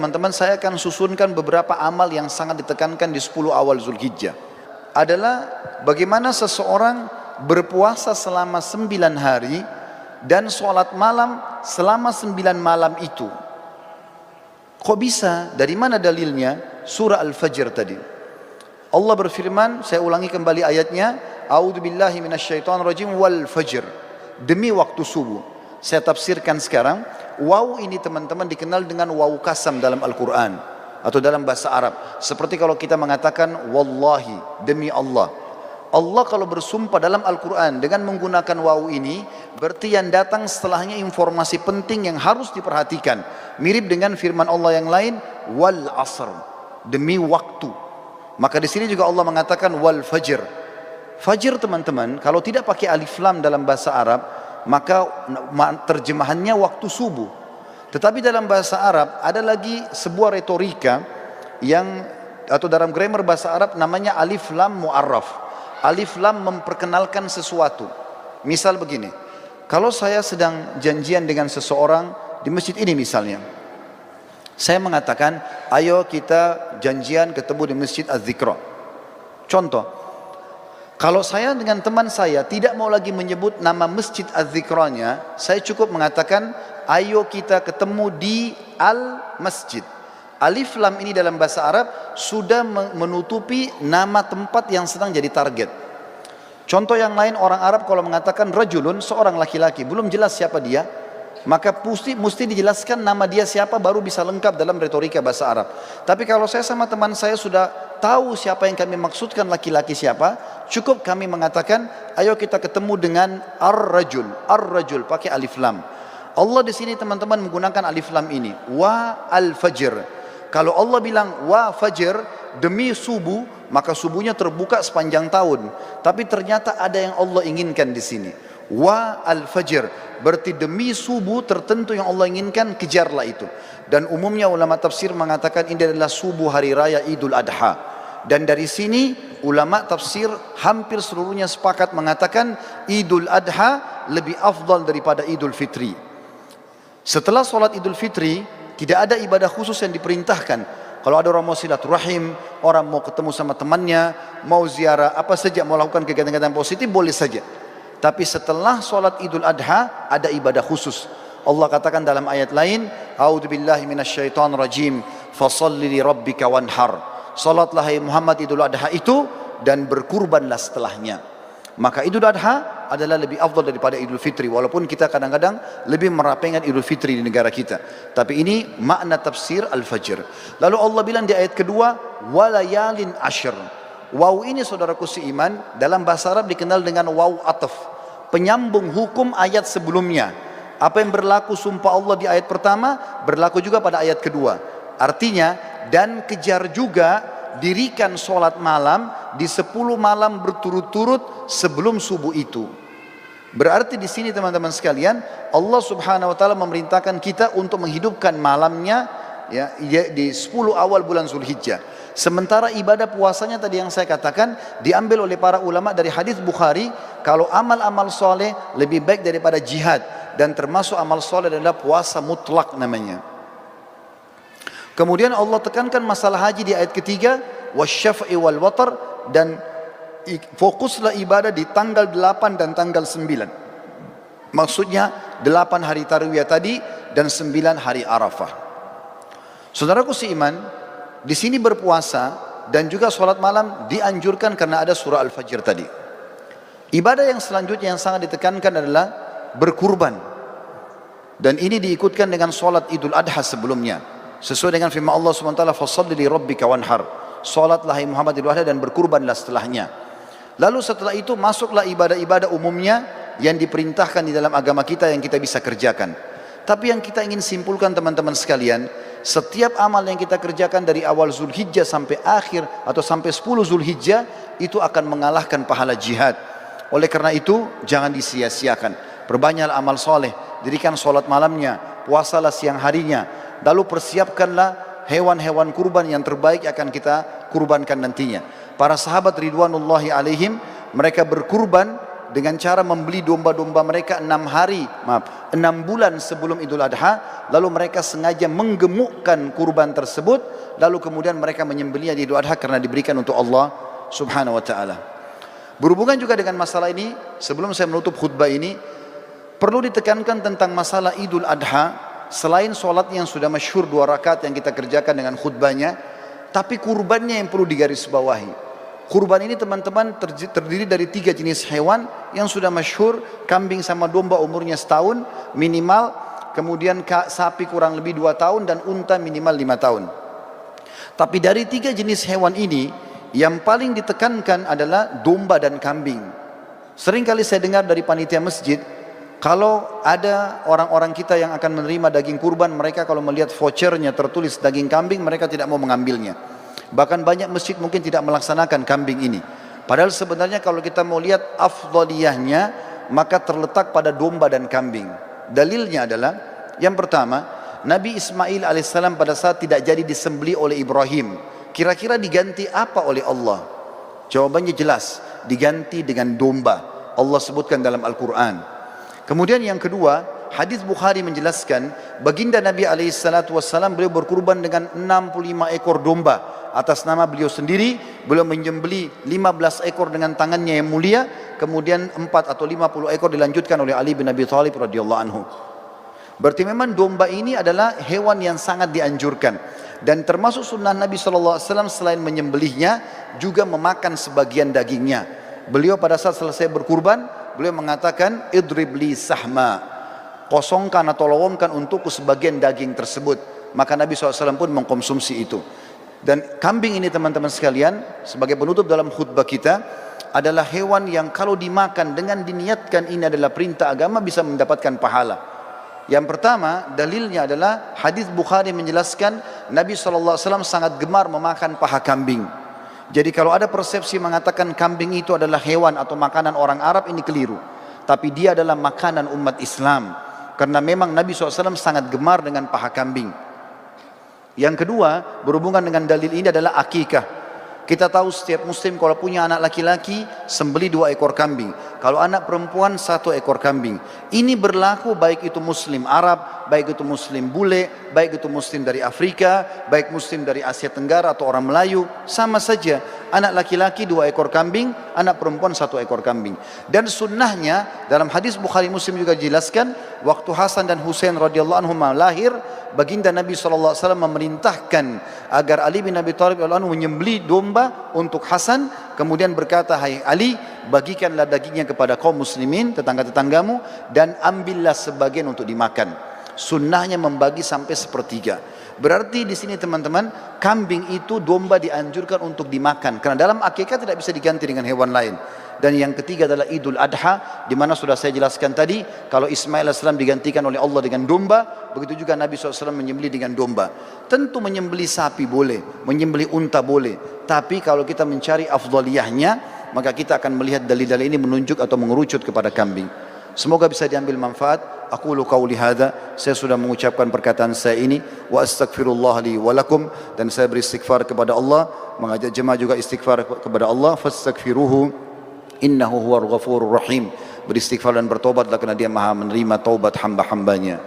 teman-teman, saya akan susunkan beberapa amal yang sangat ditekankan di 10 awal Zulhijjah. Adalah bagaimana seseorang berpuasa selama 9 hari dan sholat malam selama 9 malam itu. Kok bisa? Dari mana dalilnya? Surah Al-Fajr tadi. Allah berfirman, saya ulangi kembali ayatnya, A'udzubillahi minasyaitonirrajim wal fajr. Demi waktu subuh. Saya tafsirkan sekarang. Waw ini teman-teman dikenal dengan waw kasam dalam Al-Quran atau dalam bahasa Arab. Seperti kalau kita mengatakan wallahi, demi Allah. Allah kalau bersumpah dalam Al-Quran dengan menggunakan waw ini, berarti yang datang setelahnya informasi penting yang harus diperhatikan. Mirip dengan firman Allah yang lain, wal asr, demi waktu. Maka di sini juga Allah mengatakan wal fajr. Fajr teman-teman, kalau tidak pakai alif lam dalam bahasa Arab, maka terjemahannya waktu subuh. Tetapi dalam bahasa Arab ada lagi sebuah retorika yang, atau dalam grammar bahasa Arab namanya alif lam mu'arraf. Alif lam memperkenalkan sesuatu. Misal begini, kalau saya sedang janjian dengan seseorang di masjid ini misalnya, saya mengatakan, ayo kita janjian ketemu di Masjid Az-Zikra. Contoh, kalau saya dengan teman saya tidak mau lagi menyebut nama Masjid Az-Zikranya, saya cukup mengatakan, ayo kita ketemu di Al-Masjid. Alif lam ini dalam bahasa Arab sudah menutupi nama tempat yang sedang jadi target. Contoh yang lain, orang Arab kalau mengatakan rajulun, seorang laki-laki, belum jelas siapa dia, maka mesti dijelaskan nama dia siapa baru bisa lengkap dalam retorika bahasa Arab. Tapi kalau saya sama teman saya sudah tahu siapa yang kami maksudkan laki-laki siapa, cukup kami mengatakan ayo kita ketemu dengan ar-rajul. Ar-rajul pakai alif lam. Allah di sini teman-teman menggunakan alif lam ini, wa al-fajr. Kalau Allah bilang wa fajr, demi subuh, maka subuhnya terbuka sepanjang tahun. Tapi ternyata ada yang Allah inginkan di sini. Wa al-fajr, berarti demi subuh tertentu yang Allah inginkan, kejarlah itu. Dan umumnya ulama tafsir mengatakan ini adalah subuh hari raya Idul Adha. Dan dari sini ulama tafsir hampir seluruhnya sepakat mengatakan Idul Adha lebih afdal daripada Idul Fitri. Setelah sholat Idul Fitri tidak ada ibadah khusus yang diperintahkan. Kalau ada orang mau silaturahim, orang mau ketemu sama temannya, mau ziarah, apa saja, mau lakukan kegiatan-kegiatan positif, boleh saja. Tapi setelah sholat Idul Adha ada ibadah khusus. Allah katakan dalam ayat lain, A'udzubillahi minasyaitonirrajim, fasalli li rabbika wanhar. Salatlah hai Muhammad Idul Adha itu dan berkurbanlah setelahnya. Maka Idul Adha adalah lebih afdal daripada Idul Fitri, walaupun kita kadang-kadang lebih merapengan Idul Fitri di negara kita. Tapi ini makna tafsir Al-Fajr. Lalu Allah bilang di ayat kedua, walayalin ashr. Waw ini saudaraku seiman dalam bahasa Arab dikenal dengan waw ataf, penyambung hukum ayat sebelumnya. Apa yang berlaku sumpah Allah di ayat pertama berlaku juga pada ayat kedua. Artinya, dan kejar juga dirikan sholat malam di 10 malam berturut-turut sebelum subuh itu. Berarti di sini teman-teman sekalian, Allah Subhanahu wa taala memerintahkan kita untuk menghidupkan malamnya ya di 10 awal bulan Zulhijjah. Sementara ibadah puasanya tadi yang saya katakan diambil oleh para ulama dari hadis Bukhari, kalau amal-amal soleh lebih baik daripada jihad, dan termasuk amal soleh adalah puasa mutlak namanya. Kemudian Allah tekankan masalah haji di ayat ketiga, wasyaf'i wal watar, dan fokuslah ibadah di tanggal 8 dan tanggal 9. Maksudnya 8 hari tarwiyah tadi dan 9 hari Arafah. Saudaraku seiman, di sini berpuasa dan juga sholat malam dianjurkan karena ada surah Al-Fajr tadi. Ibadah yang selanjutnya yang sangat ditekankan adalah berkurban. Dan ini diikutkan dengan sholat Idul Adha sebelumnya. Sesuai dengan firman Allah SWT, fasalli li rabbika wanhar. Sholatlah hai Muhammad Idul Adha dan berkurbanlah setelahnya. Lalu setelah itu masuklah ibadah-ibadah umumnya yang diperintahkan di dalam agama kita yang kita bisa kerjakan. Tapi yang kita ingin simpulkan teman-teman sekalian, setiap amal yang kita kerjakan dari awal Zulhijjah sampai akhir atau sampai 10 Zulhijjah itu akan mengalahkan pahala jihad. Oleh karena itu jangan disia-siakan. Perbanyaklah amal soleh, dirikan sholat malamnya, puasalah siang harinya, lalu persiapkanlah hewan-hewan kurban yang terbaik akan kita kurbankan nantinya. Para sahabat ridwanullahi alaihim, mereka berkurban dengan cara membeli domba-domba mereka 6 bulan sebelum Idul Adha, lalu mereka sengaja menggemukkan kurban tersebut, lalu kemudian mereka menyembelihnya di Idul Adha karena diberikan untuk Allah Subhanahu wa taala. Berhubungan juga dengan masalah ini, sebelum saya menutup khutbah ini, perlu ditekankan tentang masalah Idul Adha. Selain sholat yang sudah masyhur 2 rakaat yang kita kerjakan dengan khutbahnya, tapi kurbannya yang perlu digarisbawahi. Kurban ini teman-teman terdiri dari 3 jenis hewan yang sudah masyhur, kambing sama domba umurnya setahun minimal, kemudian sapi kurang lebih 2 tahun, dan unta minimal 5 tahun. Tapi dari 3 jenis hewan ini, yang paling ditekankan adalah domba dan kambing. Sering kali saya dengar dari panitia masjid, kalau ada orang-orang kita yang akan menerima daging kurban, mereka kalau melihat vouchernya tertulis daging kambing, mereka tidak mau mengambilnya. Bahkan banyak masjid mungkin tidak melaksanakan kambing ini. Padahal sebenarnya kalau kita mau lihat afdaliyahnya, maka terletak pada domba dan kambing. Dalilnya adalah, yang pertama, Nabi Ismail alaihissalam pada saat tidak jadi disembelih oleh Ibrahim, kira-kira diganti apa oleh Allah? Jawabannya jelas, diganti dengan domba. Allah sebutkan dalam Al-Quran. Kemudian yang kedua, hadis Bukhari menjelaskan, baginda Nabi alaihissalam beliau berkurban dengan 65 ekor domba atas nama beliau sendiri. Beliau menyembelih 15 ekor dengan tangannya yang mulia, kemudian 4 atau 50 ekor dilanjutkan oleh Ali bin Abi Thalib radhiyallahu anhu. Berarti memang domba ini adalah hewan yang sangat dianjurkan, dan termasuk sunnah Nabi SAW selain menyembelihnya juga memakan sebagian dagingnya. Beliau pada saat selesai berkurban, beliau mengatakan, idrib li sahma, kosongkan atau lowongkan untukku sebagian daging tersebut. Maka Nabi SAW pun mengkonsumsi itu. Dan kambing ini teman-teman sekalian, sebagai penutup dalam khutbah kita, adalah hewan yang kalau dimakan dengan diniatkan ini adalah perintah agama, bisa mendapatkan pahala. Yang pertama, dalilnya adalah hadis Bukhari menjelaskan Nabi SAW sangat gemar memakan paha kambing. Jadi kalau ada persepsi mengatakan kambing itu adalah hewan atau makanan orang Arab, ini keliru. Tapi dia adalah makanan umat Islam, karena memang Nabi SAW sangat gemar dengan paha kambing. Yang kedua, berhubungan dengan dalil ini adalah akikah. Kita tahu setiap muslim kalau punya anak laki-laki, sembelih 2 ekor kambing. Kalau anak perempuan 1 ekor kambing. Ini berlaku baik itu muslim Arab, baik itu muslim bule, baik itu muslim dari Afrika, baik muslim dari Asia Tenggara atau orang Melayu, sama saja. Anak laki-laki 2 ekor kambing, anak perempuan 1 ekor kambing. Dan sunnahnya dalam hadis Bukhari Muslim juga dijelaskan, waktu Hasan dan Husain radhiyallahu anhum lahir, baginda Nabi SAW memerintahkan agar Ali bin Abi Thalib radhiyallahu anhu menyembelih domba untuk Hasan, kemudian berkata, hai Ali, bagikanlah dagingnya kepada kaum muslimin, tetangga-tetanggamu, dan ambillah sebagian untuk dimakan. Sunnahnya membagi sampai 1/3. Berarti di sini teman-teman, kambing itu domba dianjurkan untuk dimakan, karena dalam akikah tidak bisa diganti dengan hewan lain. Dan yang ketiga adalah Idul Adha, di mana sudah saya jelaskan tadi, kalau Ismail AS digantikan oleh Allah dengan domba, begitu juga Nabi SAW menyembelih dengan domba. Tentu menyembelih sapi boleh, menyembelih unta boleh, tapi kalau kita mencari afdaliyahnya, maka kita akan melihat dalil-dalil ini menunjuk atau mengerucut kepada kambing. Semoga bisa diambil manfaat. Aqulu qauli hadza, saya sudah mengucapkan perkataan saya ini, wa astaghfirullah li wa lakum, dan saya beristighfar kepada Allah, mengajak jemaah juga istighfar kepada Allah, fastaghfiruhu innahu huwal ghafurur rahim. Beristighfar dan bertobatlah, karena dia Maha menerima taubat hamba-hambanya.